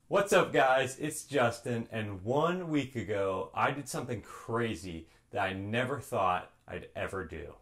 What's up, guys? It's Justin, and 1 week ago, I did something crazy that I never thought I'd ever do.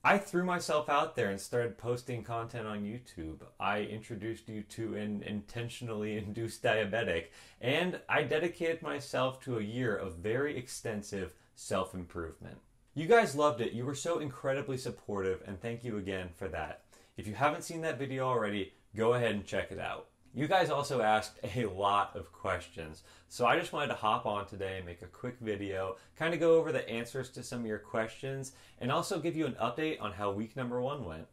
I threw myself out there and started posting content on YouTube. I introduced you to an intentionally induced diabetic, and I dedicated myself to a year of very extensive self-improvement. You guys loved it. You were so incredibly supportive, and thank you again for that. If you haven't seen that video already, go ahead and check it out. You guys also asked a lot of questions, so I just wanted to hop on today and make a quick video, kind of go over the answers to some of your questions, and also give you an update on how week number 1 went.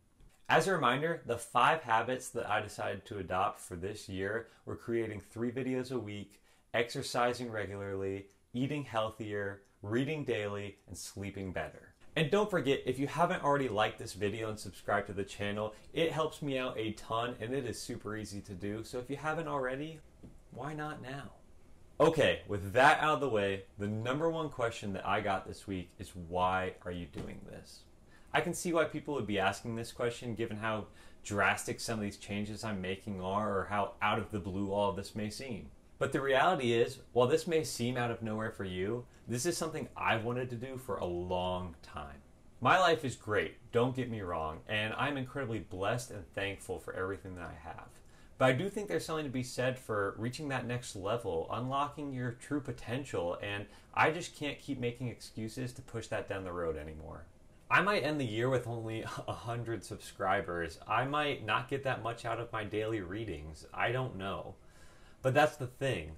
As a reminder, the 5 habits that I decided to adopt for this year were creating 3 videos a week, exercising regularly, eating healthier, reading daily, and sleeping better. And don't forget, if you haven't already liked this video and subscribed to the channel, it helps me out a ton and it is super easy to do. So if you haven't already, why not now? Okay, with that out of the way, the number 1 question that I got this week is, why are you doing this? I can see why people would be asking this question given how drastic some of these changes I'm making are, or how out of the blue all of this may seem. But the reality is, while this may seem out of nowhere for you, this is something I've wanted to do for a long time. My life is great, don't get me wrong, and I'm incredibly blessed and thankful for everything that I have. But I do think there's something to be said for reaching that next level, unlocking your true potential, and I just can't keep making excuses to push that down the road anymore. I might end the year with only 100 subscribers. I might not get that much out of my daily readings. I don't know. But that's the thing,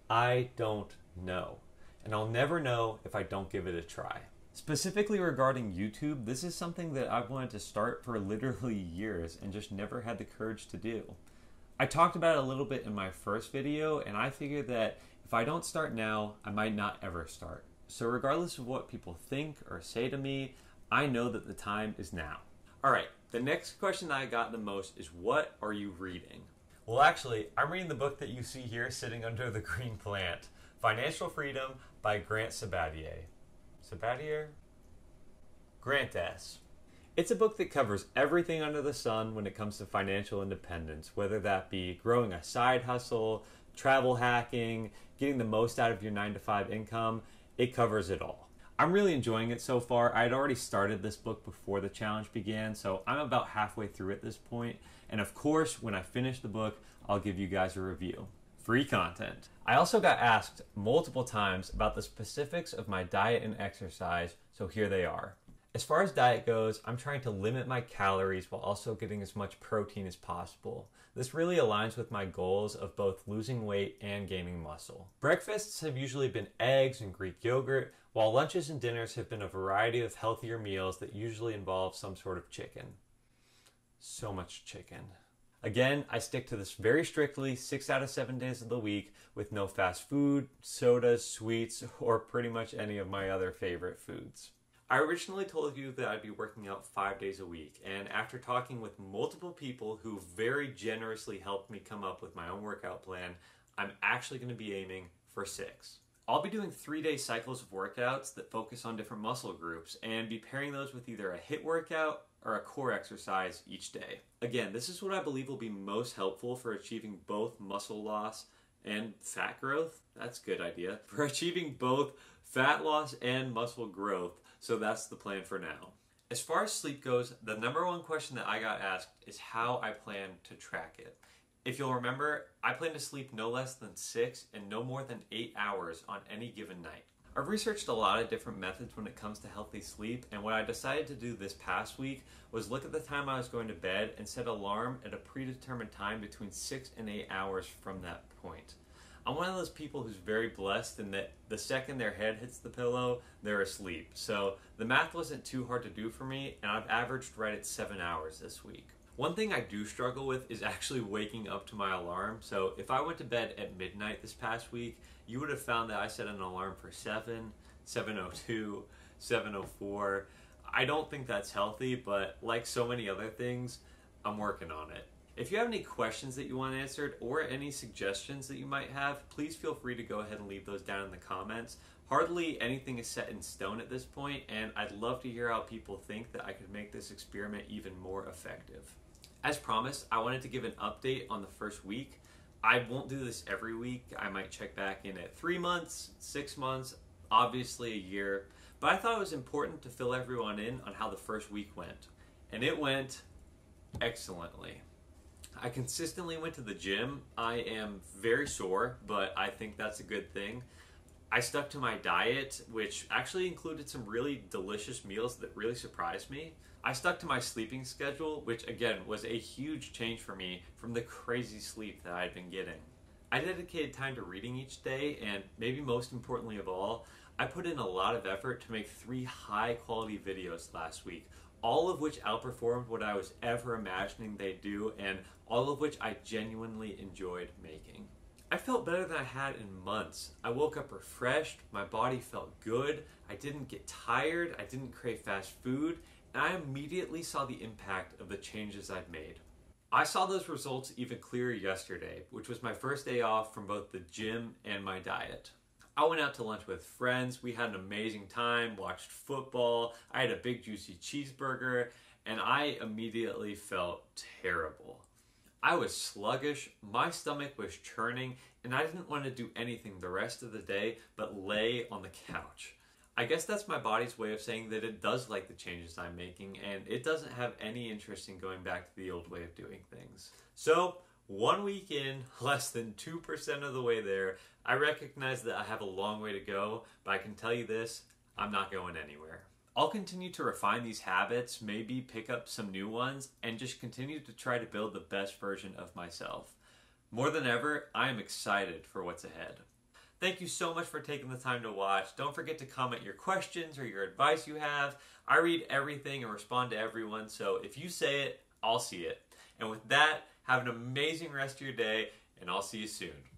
I don't know. And I'll never know if I don't give it a try. Specifically regarding YouTube, this is something that I've wanted to start for literally years and just never had the courage to do. I talked about it a little bit in my first video, and I figured that if I don't start now, I might not ever start. So regardless of what people think or say to me, I know that the time is now. Alright, the next question that I got the most is, what are you reading? Well, actually, I'm reading the book that you see here sitting under the green plant, Financial Freedom by Grant Sabatier. Sabatier? Grant S. It's a book that covers everything under the sun when it comes to financial independence, whether that be growing a side hustle, travel hacking, getting the most out of your 9-to-5 income. It covers it all. I'm really enjoying it so far. I had already started this book before the challenge began, so I'm about halfway through at this point. And of course, when I finish the book, I'll give you guys a review. Free content. I also got asked multiple times about the specifics of my diet and exercise, so here they are. As far as diet goes, I'm trying to limit my calories while also getting as much protein as possible. This really aligns with my goals of both losing weight and gaining muscle. Breakfasts have usually been eggs and Greek yogurt, while lunches and dinners have been a variety of healthier meals that usually involve some sort of chicken. So much chicken. Again, I stick to this very strictly 6 out of 7 days of the week with no fast food, sodas, sweets, or pretty much any of my other favorite foods. I originally told you that I'd be working out 5 days a week, and after talking with multiple people who very generously helped me come up with my own workout plan, I'm actually going to be aiming for 6. I'll be doing 3-day cycles of workouts that focus on different muscle groups and be pairing those with either a HIIT workout or a core exercise each day. Again, this is what I believe will be most helpful for achieving both muscle loss and fat growth. That's a good idea. For achieving both fat loss and muscle growth, so that's the plan for now. As far as sleep goes, the number 1 question that I got asked is how I plan to track it. If you'll remember, I plan to sleep no less than 6 and no more than 8 hours on any given night. I've researched a lot of different methods when it comes to healthy sleep, and what I decided to do this past week was look at the time I was going to bed and set an alarm at a predetermined time between 6 and 8 hours from that point. I'm one of those people who's very blessed in that the second their head hits the pillow, they're asleep. So the math wasn't too hard to do for me, and I've averaged right at 7 hours this week. One thing I do struggle with is actually waking up to my alarm. So if I went to bed at midnight this past week, you would have found that I set an alarm for 7, 7:02, 7:04. I don't think that's healthy, but like so many other things, I'm working on it. If you have any questions that you want answered or any suggestions that you might have, please feel free to go ahead and leave those down in the comments. Hardly anything is set in stone at this point, and I'd love to hear how people think that I could make this experiment even more effective. As promised, I wanted to give an update on the first week, I won't do this every week. I might check back in at 3 months, 6 months, obviously a year. But I thought it was important to fill everyone in on how the first week went. And it went excellently. I consistently went to the gym. I am very sore, but I think that's a good thing. I stuck to my diet, which actually included some really delicious meals that really surprised me. I stuck to my sleeping schedule, which again was a huge change for me from the crazy sleep that I had been getting. I dedicated time to reading each day, and maybe most importantly of all, I put in a lot of effort to make 3 high quality videos last week, all of which outperformed what I was ever imagining they'd do, and all of which I genuinely enjoyed making. I felt better than I had in months. I woke up refreshed, my body felt good, I didn't get tired, I didn't crave fast food, and I immediately saw the impact of the changes I'd made. I saw those results even clearer yesterday, which was my first day off from both the gym and my diet. I went out to lunch with friends, we had an amazing time, watched football, I had a big juicy cheeseburger, and I immediately felt terrible. I was sluggish, my stomach was churning, and I didn't want to do anything the rest of the day but lay on the couch. I guess that's my body's way of saying that it does like the changes I'm making, and it doesn't have any interest in going back to the old way of doing things. So, 1 week in, less than 2% of the way there, I recognize that I have a long way to go, but I can tell you this, I'm not going anywhere. I'll continue to refine these habits, maybe pick up some new ones, and just continue to try to build the best version of myself. More than ever, I am excited for what's ahead. Thank you so much for taking the time to watch. Don't forget to comment your questions or your advice you have. I read everything and respond to everyone, so if you say it, I'll see it. And with that, have an amazing rest of your day, and I'll see you soon.